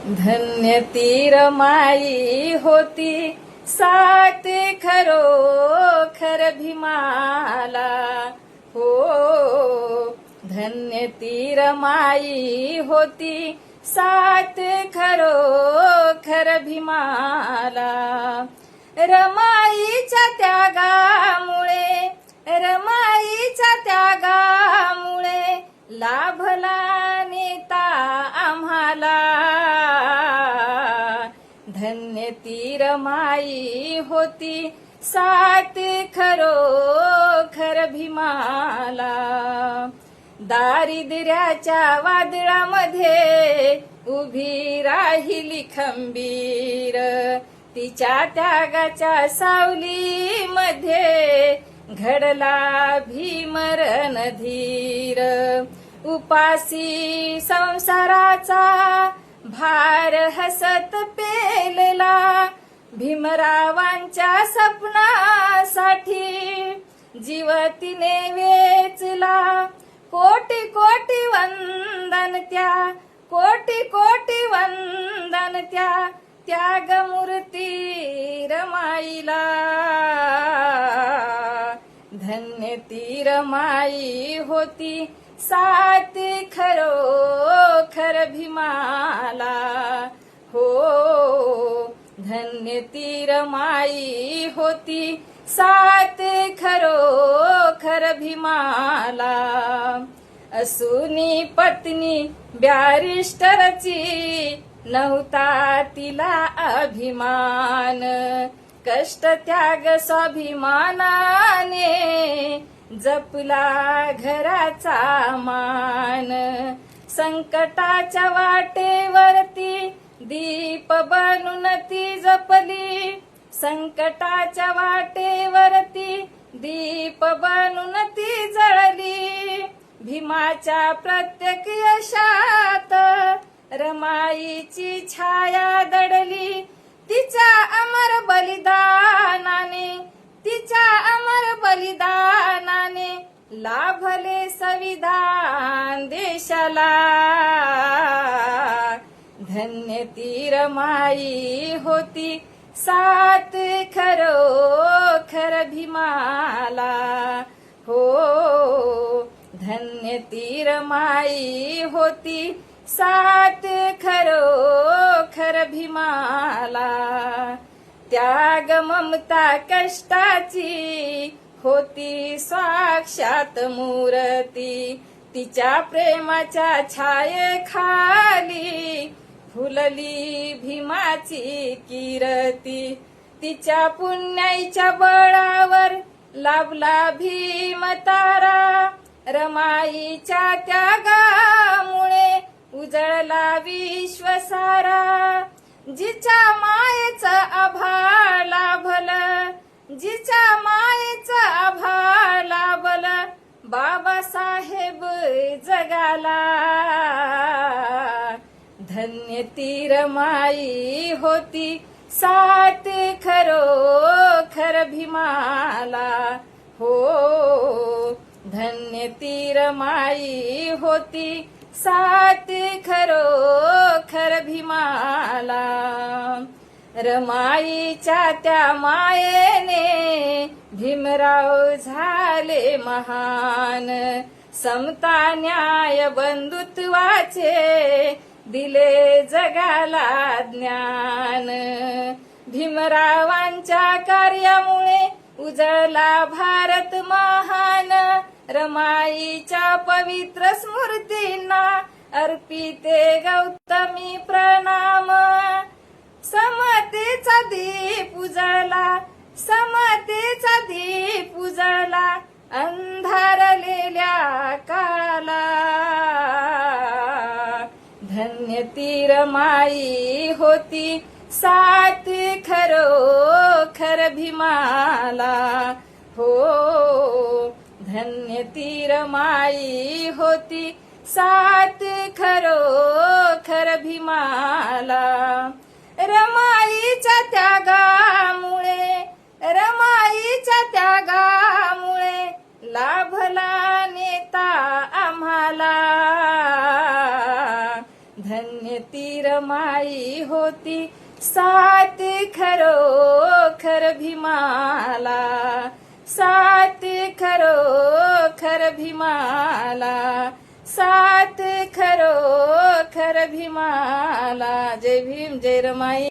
धन्य ती रमाई होती साथ खरोखर भीमाला हो. धन्य ती रमाई होती साथ खरोखर भीमाला. रमाईच्या त्यागामुळे लाभला नेता आम्हाला. धन्य ती रमाई होती साथ खरोखर भीमाला. दारिद्र्याच्या वादळामध्ये उभी राहिली खंबीर. तिच्या त्यागाच्या सावलीमध्ये घडला भीमरण धीर. उपासी संसाराचा भार हसत पेलला. भीमरावांच्या सपनासाठी जीव तिने वेचला. कोटी कोटी वंदन त्या, कोटी कोटी वंदन त्या त्यागमूर्ती रमाईला. धन्य ती रमाई होती साथ खरोखर भीमाला हो. धन्य ती रमाई होती साथ खरोखर भीमाला. असूनी पत्नी बॅरिस्टरची नव्हता तिला अभिमान. कष्ट त्याग स्वाभिमानाने जपला घराचा मान. संकटाच्या वाटेवरती दीप बनून ती जपली. संकटाच्या वाटेवरती दीप बनून ती जळली. भीमाच्या प्रत्येक यशात रमाईची छाया दडली. तिच्या अमर बलिदानाने लाभले संविधान देशाला. धन्य ती रमाई होती साथ खरोखर भीमाला हो. धन्य ती रमाई होती साथ खरोखर भीमाला. त्याग ममता कष्टाची होती साक्षात मूर्ती. तिच्या प्रेमाच्या छायेखाली फुलली भीमाची कीर्ती. तिच्या पुण्याईच्या बळावर लाभला भीमतारा. रमाईच्या त्यागामुळे उजळला विश्व सारा. जिच्या मायेचं आभाळ लाभलं, जिच्या मायेचं आभाळ लाभलं बाबासाहेब जगाला. धन्य ती रमाई होती साथ खरोखर भीमाला हो. धन्य ती रमाई होती साथ खरोखर भीमाला. रमाईच्या त्या मायेने भीमराव झाले महान. समता न्याय बंधुत्वाचे दिले जगाला ज्ञान. भीमरावांच्या कार्यामुळे उजळला भारत महान. रमाईच्या पवित्र स्मृतींना अर्पिते गौतमी प्रणाम. समतेचा दीप उजळला, समतेचा दीप उजळला अंधारलेल्या काळाला. धन्य ती रमाई होती साथ खरोखर भीमाला हो. धन्य ती रमाई होती साथ खरोखर भीमाला. रमाईच्या त्यागामुळे लाभला नेता आम्हाला. धन्य ती रमाई होती सात खरोखर भीमाला, सात खरोखर भीमाला, सात खरोखर भीमाला. जय भीम जय रमाई.